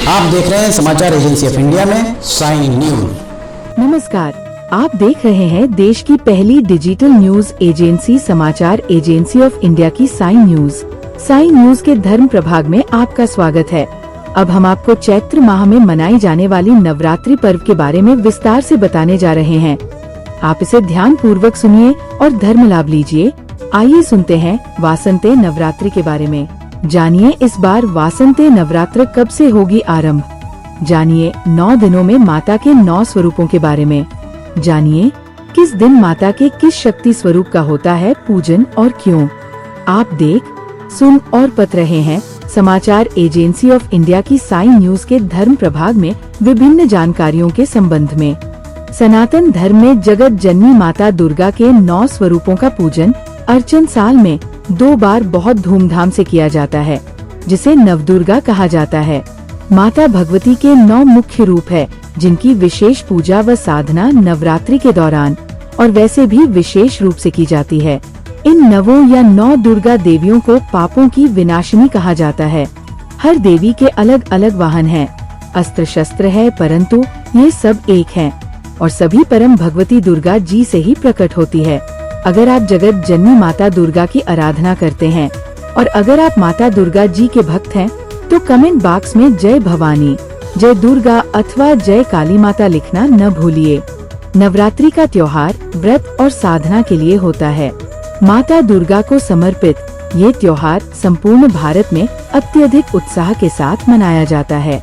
आप देख रहे हैं समाचार एजेंसी ऑफ इंडिया में साइन न्यूज। नमस्कार, आप देख रहे हैं देश की पहली डिजिटल न्यूज एजेंसी समाचार एजेंसी ऑफ इंडिया की साइन न्यूज। साइन न्यूज के धर्म प्रभाग में आपका स्वागत है। अब हम आपको चैत्र माह में मनाई जाने वाली नवरात्रि पर्व के बारे में विस्तार से बताने जा रहे हैं। आप इसे ध्यान पूर्वक सुनिए और धर्म लाभ लीजिए। आइए सुनते हैं वासंते नवरात्रि के बारे में। जानिए इस बार वासंते नवरात्र कब से होगी आरंभ। जानिए 9 दिनों में माता के 9 स्वरूपों के बारे में। जानिए किस दिन माता के किस शक्ति स्वरूप का होता है पूजन और क्यों। आप देख, सुन और पढ़ रहे हैं समाचार एजेंसी ऑफ इंडिया की साइन न्यूज के धर्म प्रभाग में विभिन्न जानकारियों के संबंध में। सनातन धर्म में जगत जननी माता दुर्गा के 9 स्वरूपों का पूजन अर्चन साल में 2 बार बहुत धूमधाम से किया जाता है, जिसे नवदुर्गा कहा जाता है। माता भगवती के 9 मुख्य रूप है, जिनकी विशेष पूजा व साधना नवरात्रि के दौरान और वैसे भी विशेष रूप से की जाती है। इन 9 दुर्गा देवियों को पापों की विनाशिनी कहा जाता है। हर देवी के अलग अलग वाहन हैं, अस्त्र शस्त्र है, परंतु ये सब एक हैं और सभी परम भगवती दुर्गा जी से ही प्रकट होती है। अगर आप जगत जननी माता दुर्गा की आराधना करते हैं और अगर आप माता दुर्गा जी के भक्त हैं, तो कमेंट बॉक्स में जय भवानी, जय दुर्गा अथवा जय काली माता लिखना न भूलिए। नवरात्रि का त्योहार व्रत और साधना के लिए होता है। माता दुर्गा को समर्पित ये त्योहार संपूर्ण भारत में अत्यधिक उत्साह के साथ मनाया जाता है।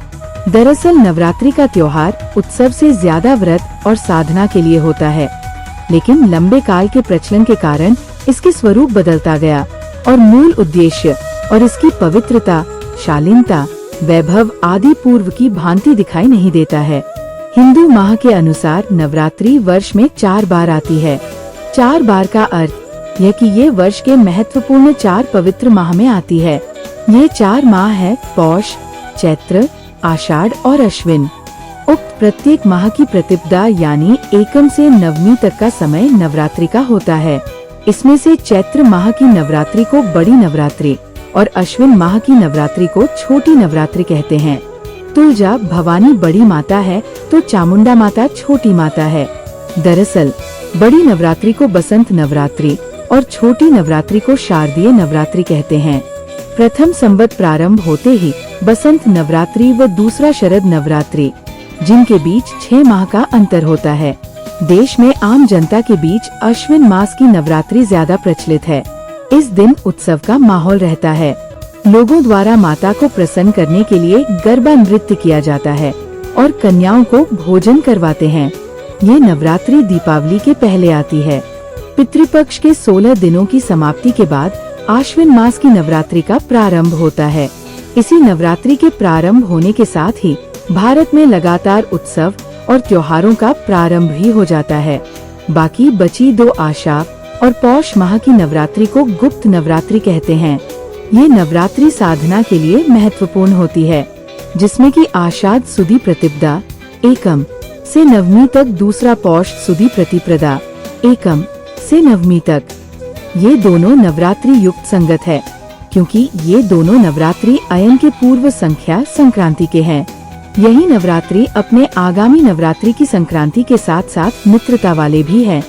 दरअसल नवरात्रि का त्योहार उत्सव से ज्यादा व्रत और साधना के लिए होता है, लेकिन लंबे काल के प्रचलन के कारण इसके स्वरूप बदलता गया और मूल उद्देश्य और इसकी पवित्रता, शालीनता, वैभव आदि पूर्व की भांति दिखाई नहीं देता है। हिंदू माह के अनुसार नवरात्रि वर्ष में 4 बार आती है। 4 बार का अर्थ यह कि ये वर्ष के महत्वपूर्ण 4 पवित्र माह में आती है। ये 4 माह है पौष, चैत्र, आषाढ़ और अश्विन। उक्त प्रत्येक माह की प्रतिपदा यानी एकम से नवमी तक का समय नवरात्रि का होता है। इसमें से चैत्र माह की नवरात्रि को बड़ी नवरात्रि और अश्विन माह की नवरात्रि को छोटी नवरात्रि कहते हैं। तुलजा भवानी बड़ी माता है तो चामुंडा माता छोटी माता है। दरअसल बड़ी नवरात्रि को बसंत नवरात्रि और छोटी नवरात्रि को शारदीय नवरात्रि कहते हैं। प्रथम संवत प्रारंभ होते ही बसंत नवरात्रि व दूसरा शरद नवरात्रि, जिनके बीच 6 माह का अंतर होता है। देश में आम जनता के बीच अश्विन मास की नवरात्रि ज्यादा प्रचलित है। इस दिन उत्सव का माहौल रहता है। लोगों द्वारा माता को प्रसन्न करने के लिए गरबा नृत्य किया जाता है और कन्याओं को भोजन करवाते हैं। ये नवरात्रि दीपावली के पहले आती है। पितृपक्ष के 16 दिनों की समाप्ति के बाद आश्विन मास की नवरात्रि का प्रारंभ होता है। इसी नवरात्रि के प्रारंभ होने के साथ ही भारत में लगातार उत्सव और त्योहारों का प्रारंभ भी हो जाता है। बाकी बची 2 आषाढ़ और पौष माह की नवरात्रि को गुप्त नवरात्रि कहते हैं। ये नवरात्रि साधना के लिए महत्वपूर्ण होती है, जिसमें कि आषाढ़ सुदी प्रतिपदा एकम से नवमी तक, दूसरा पौष सुदी प्रतिपदा एकम से नवमी तक। ये दोनों नवरात्रि युक्त संगत है, क्योंकि ये दोनों नवरात्रि अयन के पूर्व संख्या संक्रांति के हैं। यही नवरात्रि अपने आगामी नवरात्रि की संक्रांति के साथ साथ मित्रता वाले भी हैं।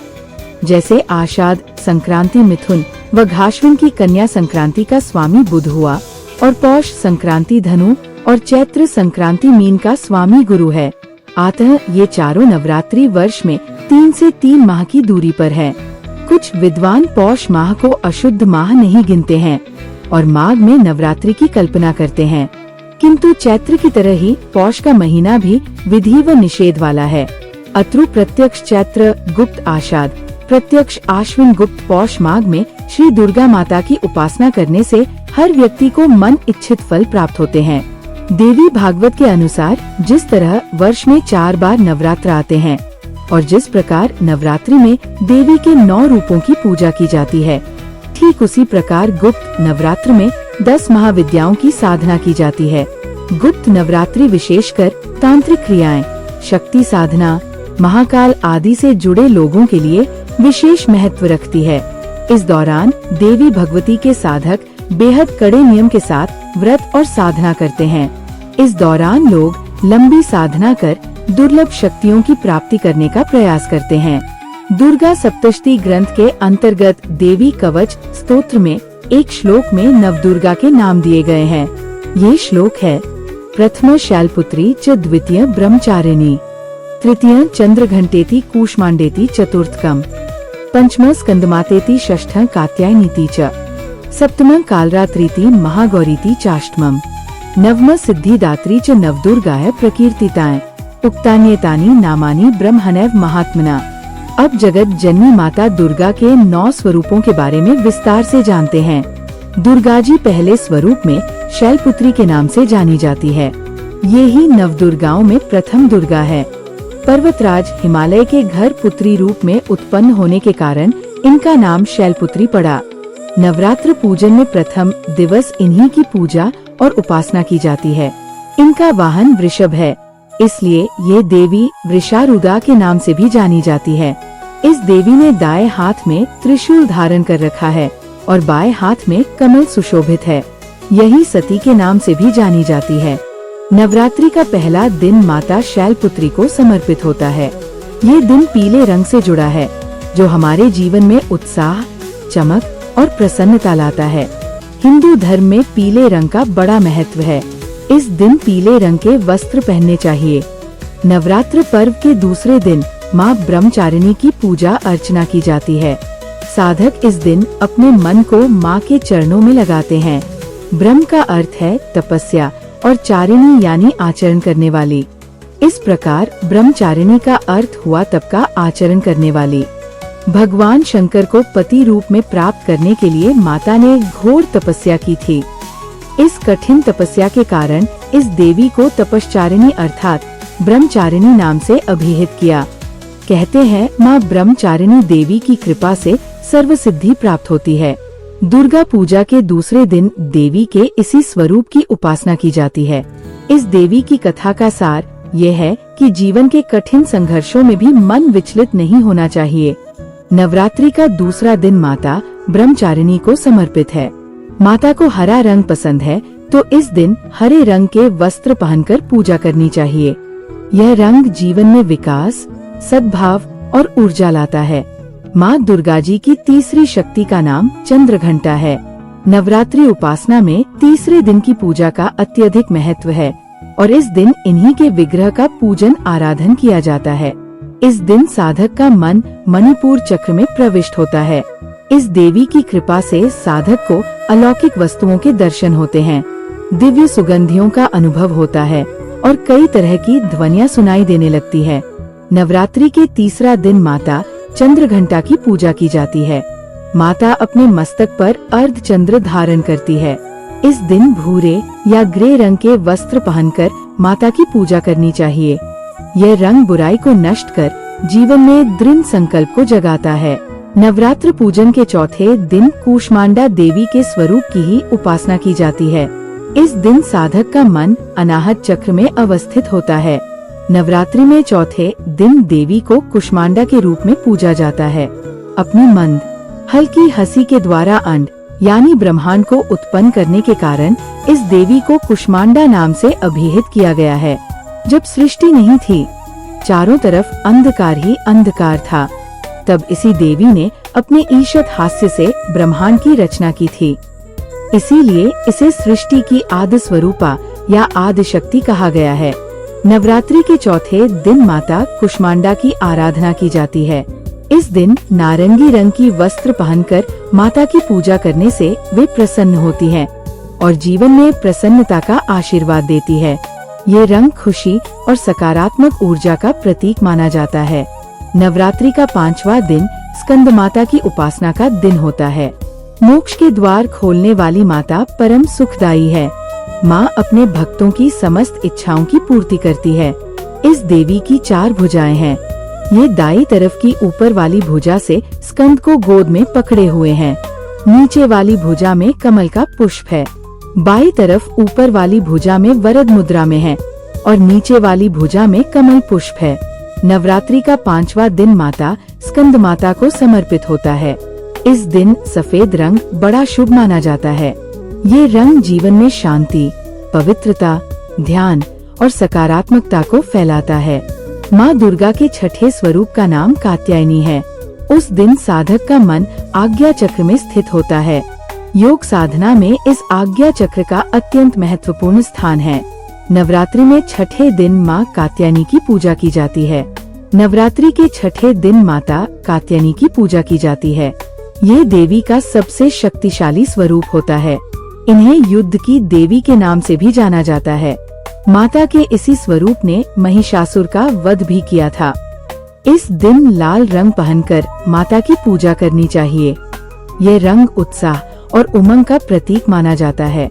जैसे आषाढ़ संक्रांति मिथुन व घाश्विन की कन्या संक्रांति का स्वामी बुध हुआ और पौष संक्रांति धनु और चैत्र संक्रांति मीन का स्वामी गुरु है। अतः ये चारों नवरात्रि वर्ष में 3 से 3 माह की दूरी पर है। कुछ विद्वान पौष माह को अशुद्ध माह नहीं गिनते हैं और माघ में नवरात्रि की कल्पना करते हैं, किंतु चैत्र की तरह ही पौष का महीना भी विधि व निषेध वाला है। अत्रु प्रत्यक्ष चैत्र गुप्त आषाढ़, प्रत्यक्ष आश्विन गुप्त पौष माघ में श्री दुर्गा माता की उपासना करने से हर व्यक्ति को मन इच्छित फल प्राप्त होते हैं। देवी भागवत के अनुसार जिस तरह वर्ष में 4 बार नवरात्र आते हैं और जिस प्रकार नवरात्रि में देवी के 9 रूपों की पूजा की जाती है, ठीक उसी प्रकार गुप्त नवरात्र में 10 महाविद्याओं की साधना की जाती है। गुप्त नवरात्रि विशेषकर तांत्रिक क्रियाएं, शक्ति साधना, महाकाल आदि से जुड़े लोगों के लिए विशेष महत्व रखती है। इस दौरान देवी भगवती के साधक बेहद कड़े नियम के साथ व्रत और साधना करते हैं। इस दौरान लोग लंबी साधना कर दुर्लभ शक्तियों की प्राप्ति करने का प्रयास करते हैं। दुर्गा सप्तशती ग्रंथ के अंतर्गत देवी कवच स्तोत्र में एक श्लोक में नवदुर्गा के नाम दिए गए हैं। ये श्लोक है: प्रथम शैलपुत्री च द्वितीय ब्रह्मचारिणी, तृतीय चंद्रघंटेति कूष्मांडेति चतुर्थकम, पंचम स्कंदमातेति षष्ठं कात्यायनीति च, सप्तम कालरात्रीति महागौरीति चाष्टमम, नवम सिद्धिदात्री च नवदुर्गाय प्रकीर्तिताय, उक्तान्येतानि नामानि ब्रह्मणैव महात्मना। अब जगत जननी माता दुर्गा के 9 स्वरूपों के बारे में विस्तार से जानते हैं। दुर्गा जी पहले स्वरूप में शैलपुत्री के नाम से जानी जाती है। ये ही नवदुर्गाओं में प्रथम दुर्गा है। पर्वतराज हिमालय के घर पुत्री रूप में उत्पन्न होने के कारण इनका नाम शैलपुत्री पड़ा। नवरात्र पूजन में प्रथम दिवस इन्हीं की पूजा और उपासना की जाती है। इनका वाहन वृषभ है, इसलिए ये देवी वृषारूढ़ा के नाम से भी जानी जाती है। इस देवी ने दाएं हाथ में त्रिशूल धारण कर रखा है और बाएं हाथ में कमल सुशोभित है। यही सती के नाम से भी जानी जाती है। नवरात्रि का पहला दिन माता शैलपुत्री को समर्पित होता है। ये दिन पीले रंग से जुड़ा है, जो हमारे जीवन में उत्साह, चमक और प्रसन्नता लाता है। हिंदू धर्म में पीले रंग का बड़ा महत्व है। इस दिन पीले रंग के वस्त्र पहनने चाहिए। नवरात्र पर्व के दूसरे दिन माँ ब्रह्मचारिणी की पूजा अर्चना की जाती है। साधक इस दिन अपने मन को माँ के चरणों में लगाते हैं। ब्रह्म का अर्थ है तपस्या और चारिणी यानी आचरण करने वाली। इस प्रकार ब्रह्मचारिणी का अर्थ हुआ तप का आचरण करने वाली। भगवान शंकर को पति रूप में प्राप्त करने के लिए माता ने घोर तपस्या की थी। इस कठिन तपस्या के कारण इस देवी को तपश्चारिणी अर्थात ब्रह्मचारिणी नाम से अभिहित किया। कहते हैं माँ ब्रह्मचारिणी देवी की कृपा से सर्व सिद्धि प्राप्त होती है। दुर्गा पूजा के दूसरे दिन देवी के इसी स्वरूप की उपासना की जाती है। इस देवी की कथा का सार ये है कि जीवन के कठिन संघर्षों में भी मन विचलित नहीं होना चाहिए। नवरात्रि का दूसरा दिन माता ब्रह्मचारिणी को समर्पित है। माता को हरा रंग पसंद है, तो इस दिन हरे रंग के वस्त्र पहनकर पूजा करनी चाहिए। यह रंग जीवन में विकास, सद्भाव और ऊर्जा लाता है। माँ दुर्गा जी की तीसरी शक्ति का नाम चंद्रघंटा है। नवरात्रि उपासना में तीसरे दिन की पूजा का अत्यधिक महत्व है और इस दिन इन्हीं के विग्रह का पूजन आराधन किया जाता है। इस दिन साधक का मन मणिपुर चक्र में प्रविष्ट होता है। इस देवी की कृपा से साधक को अलौकिक वस्तुओं के दर्शन होते हैं, दिव्य सुगंधियों का अनुभव होता है और कई तरह की ध्वनियाँ सुनाई देने लगती है। नवरात्रि के तीसरा दिन माता चंद्रघंटा की पूजा की जाती है। माता अपने मस्तक पर अर्ध चंद्र धारण करती है। इस दिन भूरे या ग्रे रंग के वस्त्र पहनकर माता की पूजा करनी चाहिए। यह रंग बुराई को नष्ट कर जीवन में दृढ़ संकल्प को जगाता है। नवरात्र पूजन के चौथे दिन कूष्मांडा देवी के स्वरूप की ही उपासना की जाती है। इस दिन साधक का मन अनाहत चक्र में अवस्थित होता है। नवरात्रि में चौथे दिन देवी को कुष्मांडा के रूप में पूजा जाता है। अपनी मंद हल्की हंसी के द्वारा अंड यानी ब्रह्मांड को उत्पन्न करने के कारण इस देवी को कुष्मांडा नाम से अभिहित किया गया है। जब सृष्टि नहीं थी, चारों तरफ अंधकार ही अंधकार था, तब इसी देवी ने अपने ईशत हास्य से ब्रह्मांड की रचना की थी। इसीलिए इसे सृष्टि की आदि स्वरूपा या आदि शक्ति कहा गया है। नवरात्रि के चौथे दिन माता कुष्मांडा की आराधना की जाती है। इस दिन नारंगी रंग की वस्त्र पहनकर माता की पूजा करने से वे प्रसन्न होती हैं और जीवन में प्रसन्नता का आशीर्वाद देती है। ये रंग खुशी और सकारात्मक ऊर्जा का प्रतीक माना जाता है। नवरात्रि का 5वां दिन स्कंद माता की उपासना का दिन होता है। मोक्ष के द्वार खोलने वाली माता परम सुखदायी है। माँ अपने भक्तों की समस्त इच्छाओं की पूर्ति करती है। इस देवी की 4 भुजाएं हैं। ये दाई तरफ की ऊपर वाली भुजा से स्कंद को गोद में पकड़े हुए हैं। नीचे वाली भुजा में कमल का पुष्प है। बाई तरफ ऊपर वाली भुजा में वरद मुद्रा में है और नीचे वाली भुजा में कमल पुष्प है। नवरात्रि का 5वां दिन माता स्कंद माता को समर्पित होता है। इस दिन सफेद रंग बड़ा शुभ माना जाता है। ये रंग जीवन में शांति, पवित्रता ध्यान और सकारात्मकता को फैलाता है। माँ दुर्गा के छठे स्वरूप का नाम कात्यायनी है। उस दिन साधक का मन आज्ञा चक्र में स्थित होता है। योग साधना में इस आज्ञा चक्र का अत्यंत महत्वपूर्ण स्थान है। नवरात्रि में छठे दिन माँ कात्यायनी की पूजा की जाती है। नवरात्रि के छठे दिन माता कात्यायनी की पूजा की जाती है। ये देवी का सबसे शक्तिशाली स्वरूप होता है। इन्हें युद्ध की देवी के नाम से भी जाना जाता है। माता के इसी स्वरूप ने महिषासुर का वध भी किया था। इस दिन लाल रंग पहनकर माता की पूजा करनी चाहिए। ये रंग उत्साह और उमंग का प्रतीक माना जाता है।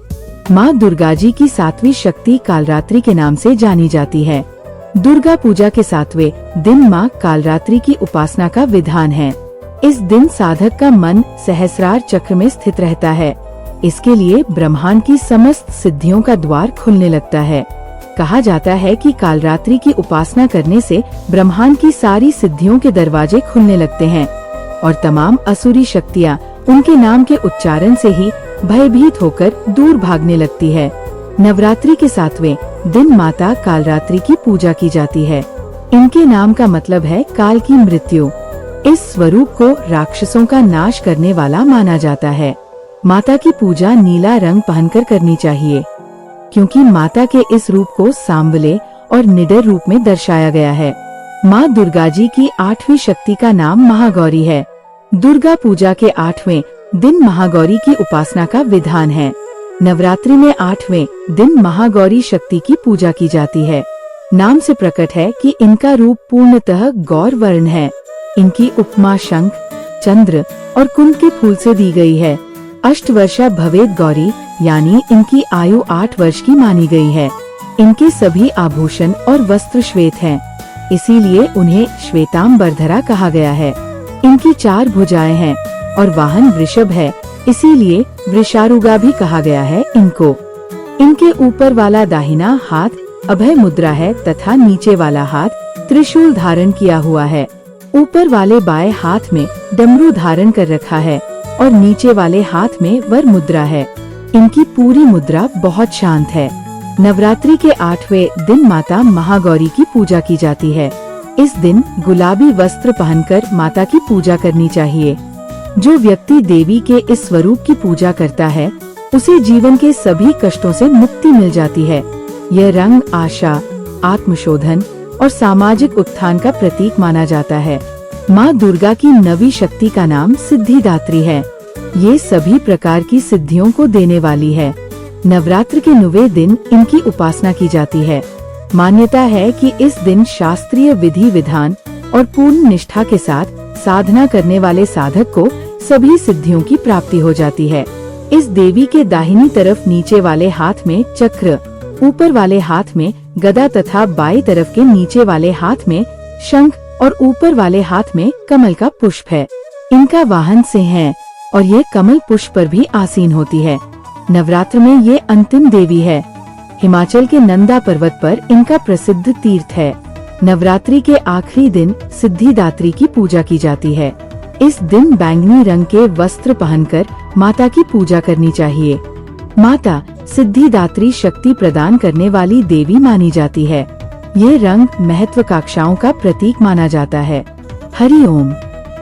माँ दुर्गा जी की सातवीं शक्ति कालरात्रि के नाम से जानी जाती है। दुर्गा पूजा के 7वें दिन माँ कालरात्रि की उपासना का विधान है। इस दिन साधक का मन सहस्रार चक्र में स्थित रहता है। इसके लिए ब्रह्मांड की समस्त सिद्धियों का द्वार खुलने लगता है। कहा जाता है कि कालरात्रि की उपासना करने से ब्रह्मांड की सारी सिद्धियों के दरवाजे खुलने लगते हैं और तमाम असुरी शक्तियाँ उनके नाम के उच्चारण से ही भयभीत होकर दूर भागने लगती है। नवरात्रि के 7वें दिन माता कालरात्रि की पूजा की जाती है। इनके नाम का मतलब है काल की मृत्यु। इस स्वरूप को राक्षसों का नाश करने वाला माना जाता है। माता की पूजा नीला रंग पहनकर करनी चाहिए, क्योंकि माता के इस रूप को सांबले और निडर रूप में दर्शाया गया है। माँ दुर्गा जी की 8वीं शक्ति का नाम महागौरी है। दुर्गा पूजा के 8वें दिन महागौरी की उपासना का विधान है। नवरात्रि में 8वें दिन महागौरी शक्ति की पूजा की जाती है। नाम से प्रकट है कि इनका रूप पूर्णतः गौर वर्ण है। इनकी उपमा शंख, चंद्र और कुंद के फूल से दी गई है। अष्टवर्षा भवेद गौरी यानी इनकी आयु 8 वर्ष की मानी गई है। इनके सभी आभूषण और वस्त्र श्वेत हैं, इसीलिए उन्हें श्वेतांबरधरा कहा गया है। इनकी 4 भुजाएं हैं और वाहन वृषभ है, इसीलिए वृषारुगा भी कहा गया है इनको। इनके ऊपर वाला दाहिना हाथ अभय मुद्रा है तथा नीचे वाला हाथ त्रिशूल धारण किया हुआ है। ऊपर वाले बाएं हाथ में डमरू धारण कर रखा है और नीचे वाले हाथ में वर मुद्रा है। इनकी पूरी मुद्रा बहुत शांत है। नवरात्रि के 8वें दिन माता महागौरी की पूजा की जाती है। इस दिन गुलाबी वस्त्र पहनकर माता की पूजा करनी चाहिए। जो व्यक्ति देवी के इस स्वरूप की पूजा करता है, उसे जीवन के सभी कष्टों से मुक्ति मिल जाती है। यह रंग आशा, आत्मशोधन और सामाजिक उत्थान का प्रतीक माना जाता है। माँ दुर्गा की 9वीं शक्ति का नाम सिद्धिदात्री है। ये सभी प्रकार की सिद्धियों को देने वाली है। नवरात्र के 9वें दिन इनकी उपासना की जाती है। मान्यता है कि इस दिन शास्त्रीय विधि विधान और पूर्ण निष्ठा के साथ साधना करने वाले साधक को सभी सिद्धियों की प्राप्ति हो जाती है। इस देवी के दाहिनी तरफ नीचे वाले हाथ में चक्र, ऊपर वाले हाथ में गदा तथा बाई तरफ के नीचे वाले हाथ में शंख और ऊपर वाले हाथ में कमल का पुष्प है। इनका वाहन सिंह है और ये कमल पुष्प पर भी आसीन होती है। नवरात्र में ये अंतिम देवी है। हिमाचल के नंदा पर्वत पर इनका प्रसिद्ध तीर्थ है। नवरात्रि के आखिरी दिन सिद्धिदात्री की पूजा की जाती है। इस दिन बैंगनी रंग के वस्त्र पहनकर माता की पूजा करनी चाहिए। माता सिद्धिदात्री शक्ति प्रदान करने वाली देवी मानी जाती है। ये रंग महत्वाकांक्षाओं का प्रतीक माना जाता है। हरि ओम।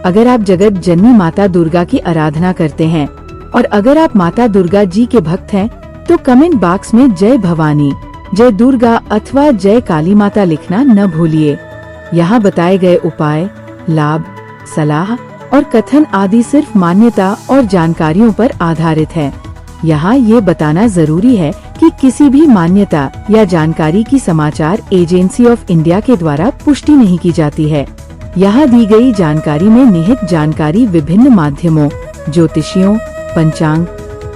अगर आप जगत जननी माता दुर्गा की आराधना करते हैं और अगर आप माता दुर्गा जी के भक्त हैं, तो कमेंट बॉक्स में जय भवानी, जय दुर्गा अथवा जय काली माता लिखना न भूलिए। यहाँ बताए गए उपाय, लाभ, सलाह और कथन आदि सिर्फ मान्यता और जानकारियों पर आधारित है। यहाँ ये बताना जरूरी है कि किसी भी मान्यता या जानकारी की समाचार एजेंसी ऑफ इंडिया के द्वारा पुष्टि नहीं की जाती है। यहाँ दी गई जानकारी में निहित जानकारी विभिन्न माध्यमों, ज्योतिषियों, पंचांग,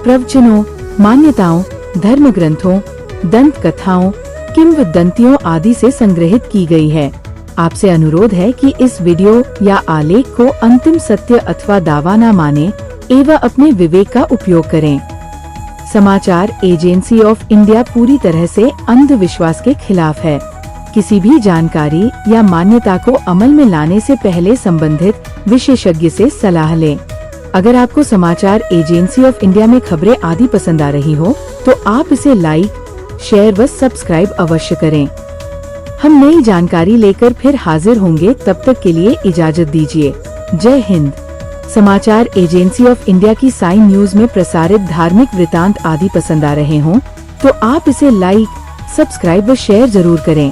प्रवचनों, मान्यताओं, धर्म ग्रंथों, दंत कथाओं, किंवदंतियों आदि से संग्रहित की गई है। आपसे अनुरोध है कि इस वीडियो या आलेख को अंतिम सत्य अथवा दावा न माने एवं अपने विवेक का उपयोग करें। समाचार एजेंसी ऑफ इंडिया पूरी तरह से अंधविश्वास के खिलाफ है। किसी भी जानकारी या मान्यता को अमल में लाने से पहले संबंधित विशेषज्ञ से सलाह लें। अगर आपको समाचार एजेंसी ऑफ इंडिया में खबरें आदि पसंद आ रही हो, तो आप इसे लाइक, शेयर व सब्सक्राइब अवश्य करें। हम नई जानकारी लेकर फिर हाजिर होंगे, तब तक के लिए इजाजत दीजिए। जय हिंद। समाचार एजेंसी ऑफ इंडिया की साइन न्यूज में प्रसारित धार्मिक वृतांत आदि पसंद आ रहे हों तो आप इसे लाइक, सब्सक्राइब व शेयर जरूर करें।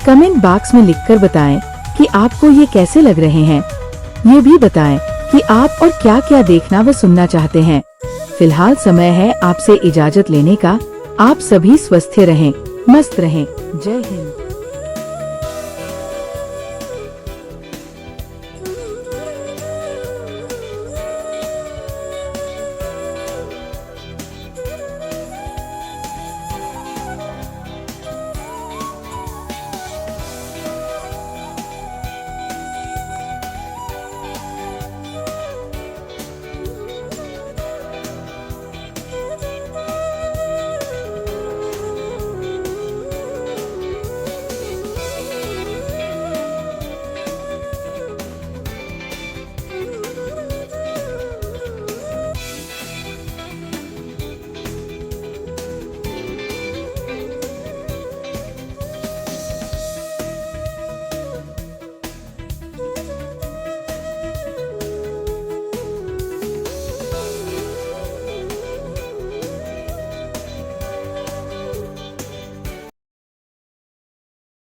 कमेंट बॉक्स में लिखकर बताएं कि आपको ये कैसे लग रहे हैं। ये भी बताएं कि आप और क्या क्या देखना व सुनना चाहते हैं। फिलहाल समय है आपसे इजाजत लेने का। आप सभी स्वस्थ रहें, मस्त रहें। जय हिंद।